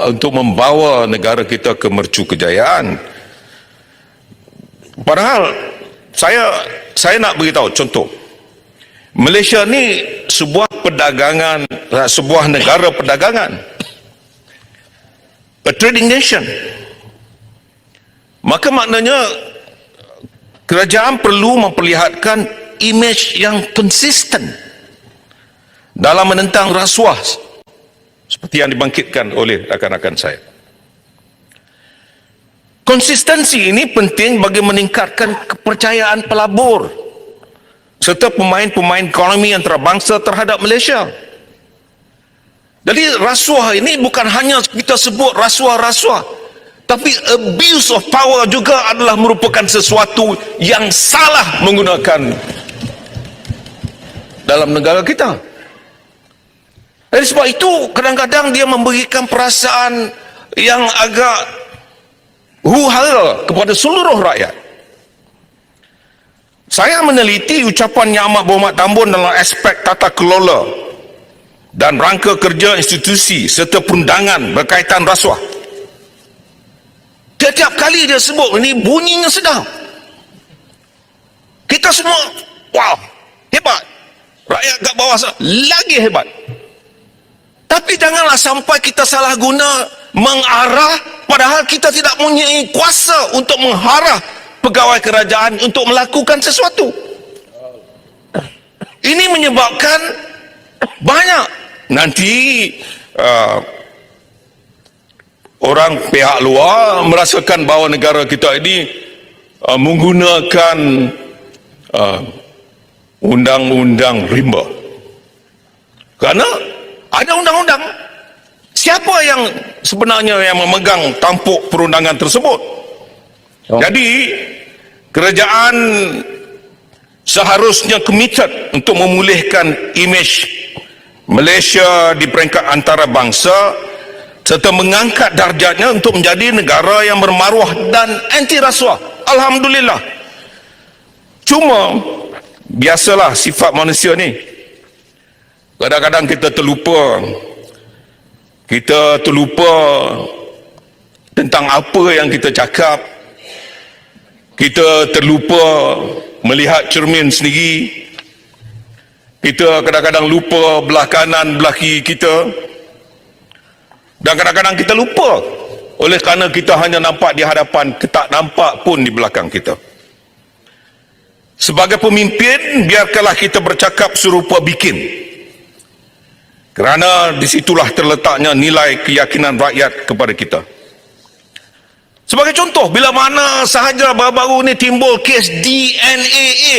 untuk membawa negara kita ke mercu kejayaan. Padahal saya nak beritahu contoh. Malaysia ni sebuah perdagangan, sebuah negara perdagangan, a trading nation. Maka maknanya kerajaan perlu memperlihatkan imej yang konsisten dalam menentang rasuah seperti yang dibangkitkan oleh rakan-rakan saya. Konsistensi ini penting bagi meningkatkan kepercayaan pelabur serta pemain-pemain ekonomi antarabangsa terhadap Malaysia. Jadi rasuah ini bukan hanya kita sebut rasuah-rasuah, tapi abuse of power juga adalah merupakan sesuatu yang salah menggunakan dalam negara kita. Jadi sebab itu kadang-kadang dia memberikan perasaan yang agak huru-hara kepada seluruh rakyat. Saya meneliti ucapan Yang Amat Berhormat Tambun dalam aspek tata kelola dan rangka kerja institusi serta perundangan berkaitan rasuah. Tiap-tiap kali dia sebut ini bunyinya sedap. Kita semua, wow, hebat. Rakyat kat bawah lagi hebat. Tapi janganlah sampai kita salah guna mengarah, padahal kita tidak mempunyai kuasa untuk mengharah pegawai kerajaan untuk melakukan sesuatu. Ini menyebabkan banyak nanti orang pihak luar merasakan bahawa negara kita ini menggunakan undang-undang rimba. Kerana ada undang-undang. Siapa yang sebenarnya yang memegang tampuk perundangan tersebut? Jadi kerajaan seharusnya committed untuk memulihkan imej Malaysia di peringkat antarabangsa serta mengangkat darjatnya untuk menjadi negara yang bermaruah dan anti rasuah. Alhamdulillah. Cuma biasalah sifat manusia ni, kadang-kadang kita terlupa tentang apa yang kita cakap. Kita terlupa melihat cermin sendiri. Kita kadang-kadang lupa belah kanan, belah kiri kita. Dan kadang-kadang kita lupa oleh kerana kita hanya nampak di hadapan, tak nampak pun di belakang kita. Sebagai pemimpin, biarkanlah kita bercakap serupa bikin. Kerana disitulah terletaknya nilai keyakinan rakyat kepada kita. Sebagai contoh, bila mana sahaja baru-baru ni timbul kes DNAA.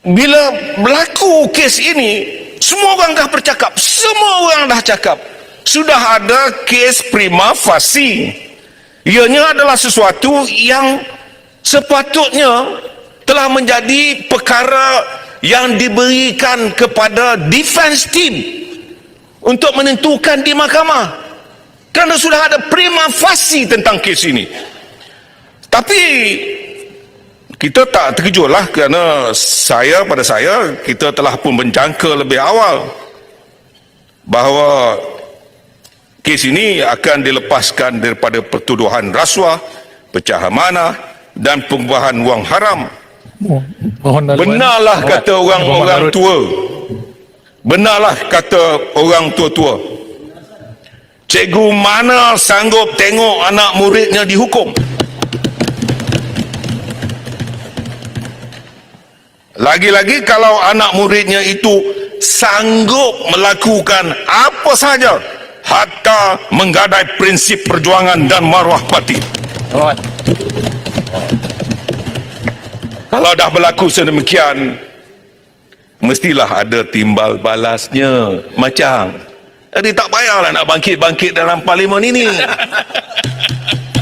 Bila berlaku kes ini, semua orang dah bercakap, semua orang dah cakap. Sudah ada kes prima facie. Ianya adalah sesuatu yang sepatutnya telah menjadi perkara yang diberikan kepada defense team untuk menentukan di mahkamah. Kerana sudah ada prima facie tentang kes ini. Tapi kita tak terkejutlah kerana pada saya kita telah pun menjangka lebih awal bahawa kes ini akan dilepaskan daripada pertuduhan rasuah, pecah amanah dan pengubahan wang haram. Benarlah kata orang-orang tua. Benarlah kata orang tua-tua. Cikgu mana sanggup tengok anak muridnya dihukum? Lagi-lagi kalau anak muridnya itu sanggup melakukan apa sahaja, hatta menggadai prinsip perjuangan dan maruah parti. Kalau dah berlaku sedemikian, mestilah ada timbal balasnya. Jadi tak payahlah nak bangkit-bangkit dalam parlimen ini.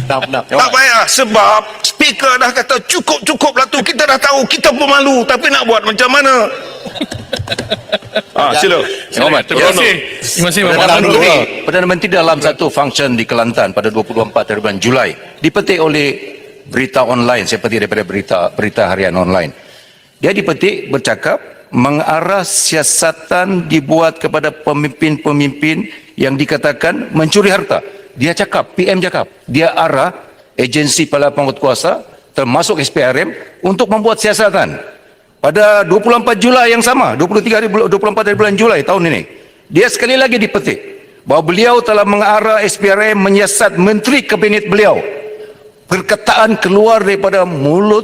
Tak payah, sebab speaker dah kata cukup-cukuplah tu. Kita dah tahu, kita pun malu, tapi nak buat macam mana? Sila. Terima kasih Perdana Menteri dalam satu function di Kelantan pada 24 bulan Julai dipetik oleh berita online, saya petik daripada berita harian online. Dia dipetik bercakap mengarah siasatan dibuat kepada pemimpin-pemimpin yang dikatakan mencuri harta. Dia cakap, PM cakap, dia arah agensi para penguatkuasa termasuk SPRM untuk membuat siasatan. Pada 24 Julai yang sama, 24 hari bulan Julai tahun ini, dia sekali lagi dipetik bahawa beliau telah mengarah SPRM menyiasat menteri kabinet beliau. Perkataan keluar daripada mulut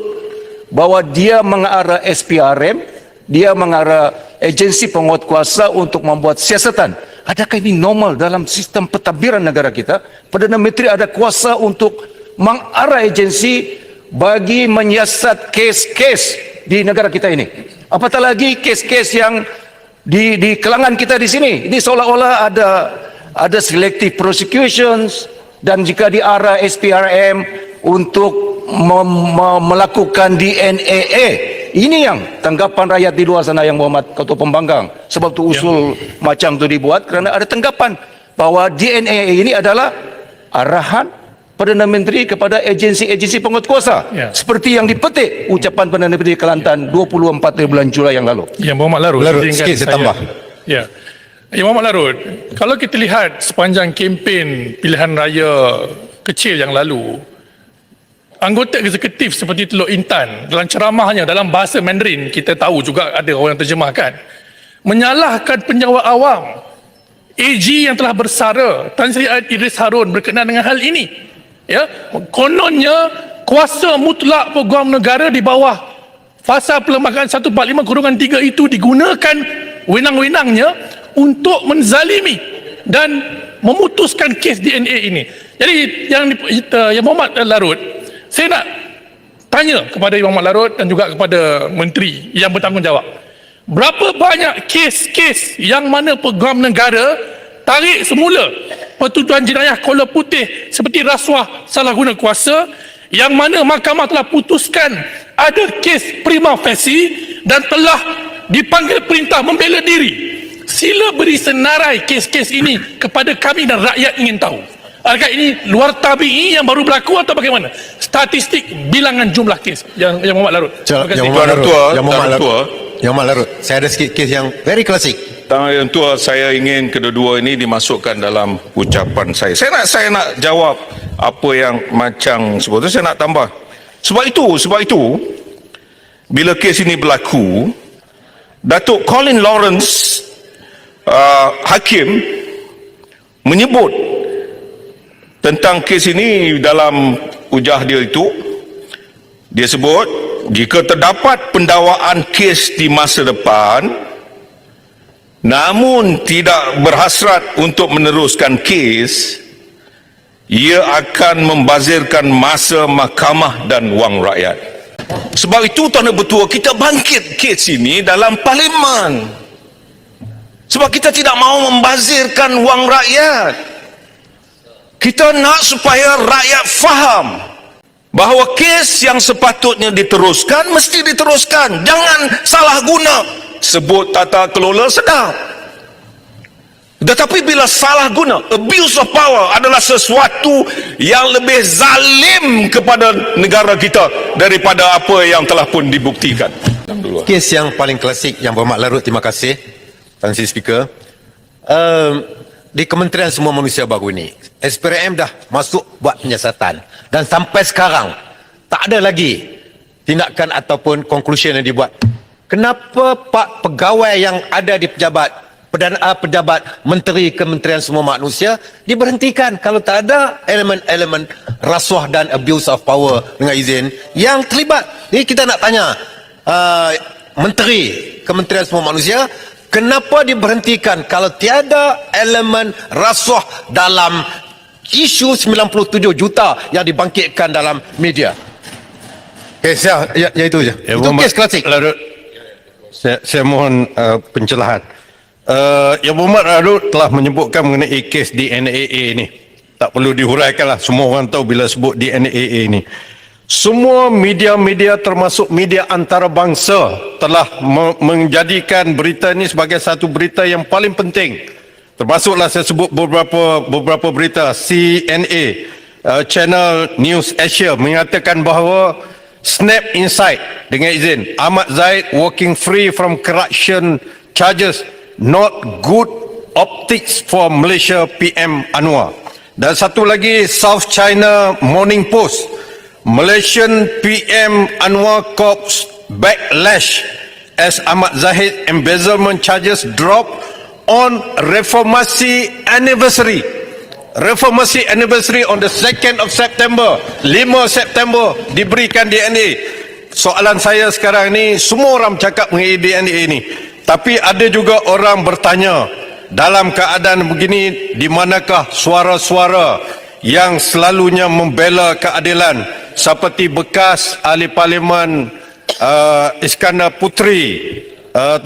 bahawa dia mengarah SPRM, dia mengarah agensi penguatkuasa untuk membuat siasatan. Adakah ini normal dalam sistem pentadbiran negara kita? Perdana Menteri ada kuasa untuk mengarah agensi bagi menyiasat kes-kes di negara kita ini. Apatah lagi kes-kes yang di kalangan kita di sini. Ini seolah-olah ada selective prosecutions, dan jika diarah SPRM untuk melakukan DNAA. Ini yang tanggapan rakyat di luar sana yang Muhammad Ketua Pembangkang. Sebab tu usul macam tu dibuat kerana ada tanggapan bahawa DNA ini adalah arahan Perdana Menteri kepada agensi-agensi penguatkuasa. Seperti yang dipetik ucapan Perdana Menteri Kelantan 24 bulan Julai yang lalu. Ya, Muhammad Larut. Sikit saya tambah. Ya. Ya, Muhammad Larut, kalau kita lihat sepanjang kempen pilihan raya kecil yang lalu, anggota eksekutif seperti Teluk Intan dalam ceramahnya dalam bahasa Mandarin, kita tahu juga ada orang yang terjemahkan, menyalahkan penjawat awam AG yang telah bersara Tan Sri Idris Harun berkenaan dengan hal ini. Ya, kononnya kuasa mutlak peguam negara di bawah Fasal Perlembagaan 145/3 itu digunakan wenang-wenangnya untuk menzalimi dan memutuskan kes DNA ini. Jadi yang Muhammad Larut, saya nak tanya kepada Imam Larut dan juga kepada menteri yang bertanggungjawab. Berapa banyak kes-kes yang mana peguam negara tarik semula pertuduhan jenayah Kuala Putih seperti rasuah salah guna kuasa, yang mana mahkamah telah putuskan ada kes prima facie dan telah dipanggil perintah membela diri. Sila beri senarai kes-kes ini kepada kami dan rakyat ingin tahu. Adakah ini luar tabi'i yang baru berlaku atau bagaimana? Statistik bilangan jumlah kes yang Muhammad Larut. Yang Muhammad Larut, saya ada sikit kes yang very klasik. Yang tua, saya ingin kedua-dua ini dimasukkan dalam ucapan saya. Saya nak jawab apa yang macam sebut. Saya nak tambah. Sebab itu bila kes ini berlaku, Datuk Colin Lawrence hakim menyebut tentang kes ini dalam ujah dia itu. Dia sebut, jika terdapat pendakwaan kes di masa depan namun tidak berhasrat untuk meneruskan kes, ia akan membazirkan masa mahkamah dan wang rakyat. Sebab itu Tuan Bertua, kita bangkit kes ini dalam parlimen. Sebab kita tidak mahu membazirkan wang rakyat. Kita nak supaya rakyat faham bahawa kes yang sepatutnya diteruskan mesti diteruskan. Jangan salah guna. Sebut tata kelola sedap, tetapi bila salah guna, abuse of power adalah sesuatu yang lebih zalim kepada negara kita daripada apa yang telah pun dibuktikan. Kes yang paling klasik yang Muhammad Larut, terima kasih Tan Sri Speaker. Di Kementerian Semua Manusia baru ini, SPRM dah masuk buat penyiasatan dan sampai sekarang tak ada lagi tindakan ataupun conclusion yang dibuat. Kenapa pak pegawai yang ada di pejabat Menteri Kementerian Semua Manusia diberhentikan kalau tak ada elemen-elemen rasuah dan abuse of power dengan izin yang terlibat? Jadi kita nak tanya Menteri Kementerian Semua Manusia, kenapa diberhentikan kalau tiada elemen rasuah dalam isu 97 juta yang dibangkitkan dalam media? Kes ya itu je. Itu kes klasik. Saya mohon pencerahan. Yang Muhammad Larut telah menyebutkan mengenai kes DNAA ini. Tak perlu dihuraikanlah, semua orang tahu bila sebut DNAA ini. Semua media-media termasuk media antarabangsa telah menjadikan berita ini sebagai satu berita yang paling penting. Termasuklah saya sebut beberapa berita. CNA, Channel News Asia mengatakan bahawa Snap Insight dengan izin Ahmad Zaid walking free from corruption charges, not good Optics for Malaysia PM Anwar. Dan satu lagi South China Morning Post. Malaysian PM Anwar Corps backlash as Ahmad Zahid embezzlement charges drop on reformasi anniversary. Reformasi anniversary on the 2nd of September, 5 September diberikan DNA. Soalan saya sekarang ni, semua orang cakap mengenai DNA ni. Tapi ada juga orang bertanya, dalam keadaan begini, di manakah suara-suara yang selalunya membela keadilan seperti bekas ahli parlimen Iskandar Putri,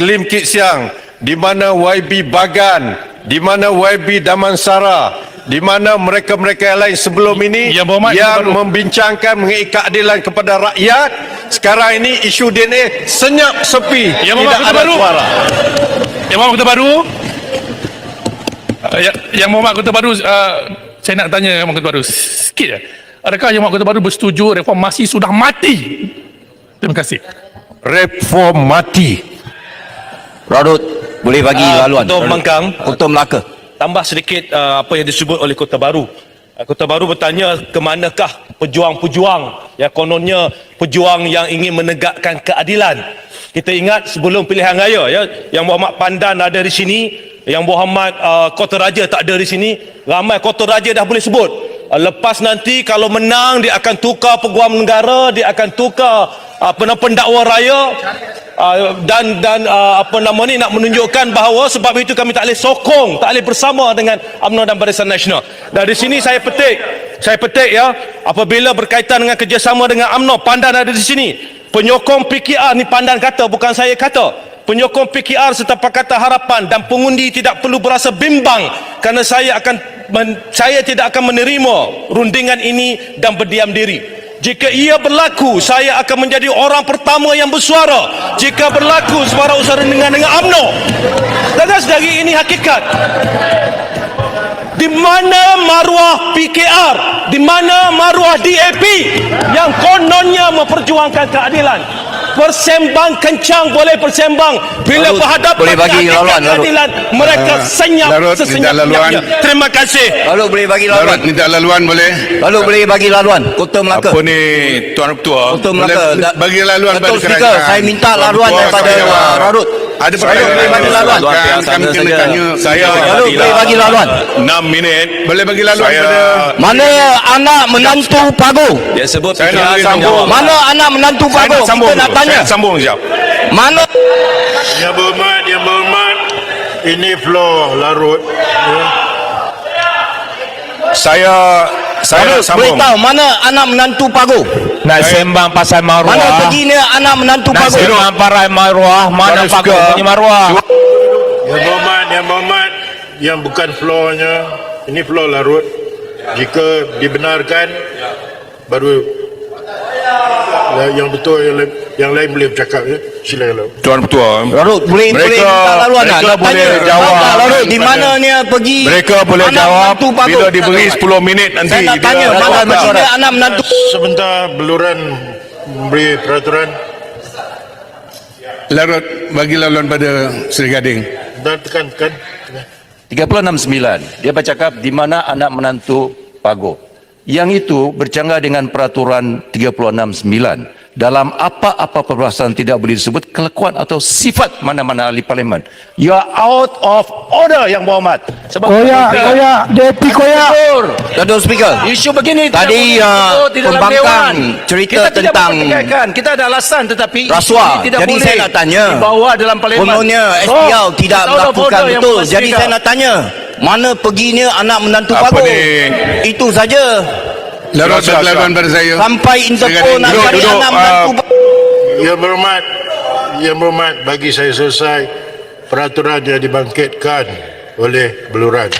Lim Kit Siang, di mana YB Bagan, di mana YB Damansara, di mana mereka-mereka yang lain sebelum ini Ya, Muhammad, yang baru. membincangkan mengenai keadilan kepada rakyat. Sekarang ini isu DNA senyap sepi, Ya, tidak Muhammad, ada baru. suara. Yang Muhammad Kota Baru. Yang Muhammad Kota Baru, saya nak tanya Yang Muhammad Kota Baru sikit je. Adakah Yang Muhammad Kota Baru bersetuju reformasi sudah mati? Terima kasih. Reform mati. Radut, boleh bagi laluan. Untuk Mangkang, Untuk Melaka. tambah sedikit apa yang disebut oleh Kota Baru. Kota Baru bertanya ke manakah pejuang-pejuang yang kononnya pejuang yang ingin menegakkan keadilan. Kita ingat sebelum pilihan raya ya, yang Muhammad Pandan ada di sini, yang Muhammad Kota Raja tak ada di sini, ramai Kota Raja dah boleh sebut. Lepas nanti kalau menang dia akan tukar peguam negara, dia akan tukar pendakwa raya. Dan apa nama ni, nak menunjukkan bahawa sebab itu kami tak boleh sokong, tak boleh bersama dengan UMNO dan Barisan Nasional. Dan di sini saya petik ya, apabila berkaitan dengan kerjasama dengan UMNO, Pandan ada di sini. Penyokong PKR ni Pandan kata, bukan saya kata. Penyokong PKR serta Pakatan Harapan dan pengundi tidak perlu berasa bimbang kerana saya tidak akan menerima rundingan ini dan berdiam diri. Jika ia berlaku, saya akan menjadi orang pertama yang bersuara. Jika berlaku suara usaha dengan UMNO. Dan sedari ini hakikat. Di mana maruah PKR, di mana maruah DAP yang kononnya memperjuangkan keadilan. Persembang kencang boleh persembang, bila berhadapan boleh bagi dengan laluan, keadilan mereka senyap sesenyap-senyapnya. Terima kasih. Lalu boleh bagi laluan. minta laluan boleh? Lalu boleh bagi laluan. Kota Melaka. Apa ni Tuan Ketua? Kota Melaka. Bagi laluan pada Betul Speaker, kerajaan. saya minta Tuan laluan Ketua, daripada saya- Radut. Ada Saya perkara boleh bagi laluan. Kami kena tanya. Saya Lalu boleh bagi laluan. 6 minit. Boleh bagi laluan pada Mana anak menantu Pago? Dia sebut Saya nak PKR bagi sambung. sambung. Mana anak menantu saya Pago? nak sambung. Kita nak tanya. Saya sambung sekejap. Mana Yang berhormat, ini floor larut. Ya. Saya nak boleh sambung. tahu mana anak menantu Pago? Nak sembang pasal Mana maruah. pergi ni anak menantu Nak Pago? sembang pasal maruah. Mana Baru Pago suka. punya maruah? Yang berhormat, yang bukan floornya, ini floor larut. Jika dibenarkan, baru yang betul, yang lain boleh bercakap ya. Silakan. Tuan Ketua. Radut, boleh minta laluan tak? mereka Nak boleh tanya. jawab. Tak, Radut, di mana ni pergi? Mereka boleh anak jawab menantu Pago? bila diberi 10 minit nanti. Saya nak dia tanya, jawab. mana pergi ni anak menantu? Sebentar beluran memberi peraturan Larut bagi laluan pada Seri Gading. dan tekan. 36.9 dia bercakap di mana anak menantu Pago. Yang itu bercanggah dengan peraturan 36.9 dalam apa-apa perbahasan tidak boleh disebut kelakuan atau sifat mana-mana ahli parlimen. You are out of order Yang Berhormat. Sebab DP koyak. Datuk Speaker, Isu begini tadi di dalam pembangkang Dewan. cerita Kita tidak tentang boleh tegakkan. Kita ada alasan tetapi isu rasuah. ini tidak Jadi boleh saya nak tanya, dibawa dalam parlimen. kononnya So, SPL tidak kita out of melakukan order, Yang betul. Berhormat Jadi Speaker. saya nak tanya, mana perginya anak menantu Apa Pago? ni? Itu saja. Larut bagi laluan pada saya. Sampai Interpol nak Duduk, cari duduk, anak menantu Pago. Yang berhormat, bagi saya selesai peraturan yang dibangkitkan oleh beluran.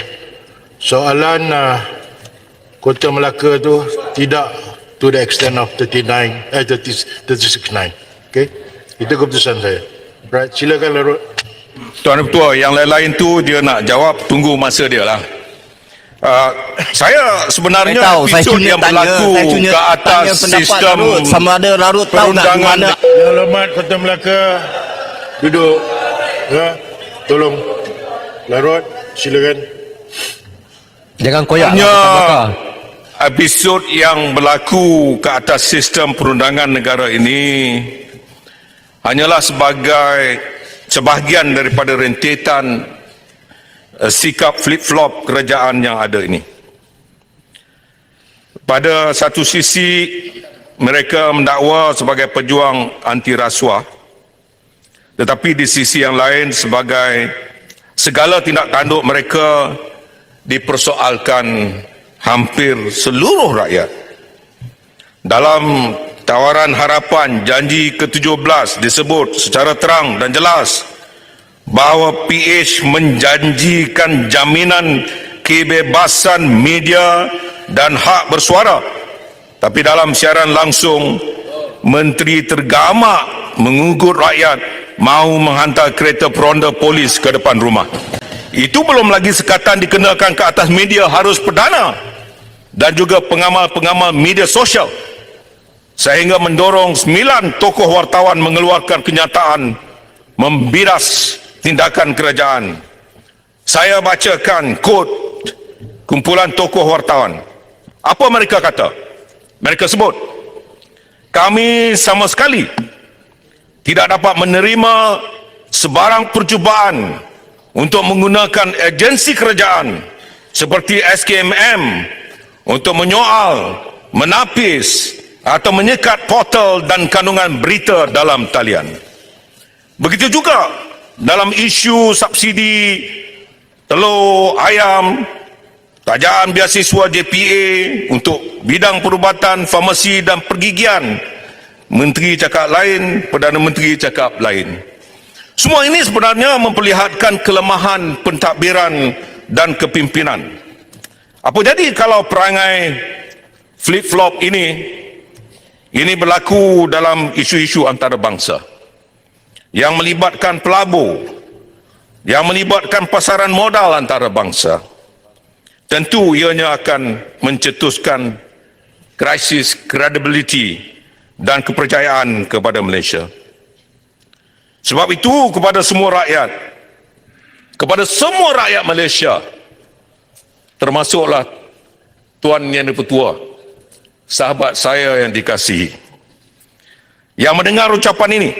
Soalan Kota Melaka tu tidak to the extent of 36.9. Okay? Itu keputusan saya. Right, silakan Larut. Tuan Ketua, yang lain-lain tu dia nak jawab, tunggu masa dia lah. Saya sebenarnya Saya tahu, saya episod cuma yang tanya, berlaku saya cuma ke atas tanya pendapat sistem Larut. Sama ada Larut tahu tak di perundangan mana Yang hormat Kota Melaka, duduk. Ya, tolong. Larut, silakan. Jangan koyak. Hanya lah, bakar. episod yang berlaku ke atas sistem perundangan negara ini hanyalah sebagai sebahagian daripada rentetan sikap flip-flop kerajaan yang ada ini. Pada satu sisi, mereka mendakwa sebagai pejuang anti rasuah, tetapi di sisi yang lain sebagai segala tindak tanduk mereka dipersoalkan hampir seluruh rakyat. Dalam tawaran harapan janji ke-17 disebut secara terang dan jelas bahawa PH menjanjikan jaminan kebebasan media dan hak bersuara. Tapi dalam siaran langsung, Menteri tergamak mengugut rakyat mahu menghantar kereta peronda polis ke depan rumah. Itu belum lagi sekatan dikenakan ke atas media harus perdana dan juga pengamal-pengamal media sosial, sehingga mendorong 9 tokoh wartawan mengeluarkan kenyataan membiras tindakan kerajaan. Saya bacakan kod kumpulan tokoh wartawan. Apa mereka kata? Mereka sebut, kami sama sekali tidak dapat menerima sebarang percubaan untuk menggunakan agensi kerajaan seperti SKMM untuk menyoal, menapis atau menyekat portal dan kandungan berita dalam talian. Begitu juga dalam isu subsidi telur ayam, tajaan beasiswa JPA untuk bidang perubatan, farmasi dan pergigian. Menteri cakap lain, Perdana Menteri cakap lain. Semua ini sebenarnya memperlihatkan kelemahan pentadbiran dan kepimpinan. Apa jadi kalau perangai flip-flop ini berlaku dalam isu-isu antarabangsa yang melibatkan pelabur, yang melibatkan pasaran modal antarabangsa? Tentu ianya akan mencetuskan krisis kredibiliti dan kepercayaan kepada Malaysia. Sebab itu kepada semua rakyat Malaysia, termasuklah Tuan Yang Dipertua, sahabat saya yang dikasihi, yang mendengar ucapan ini,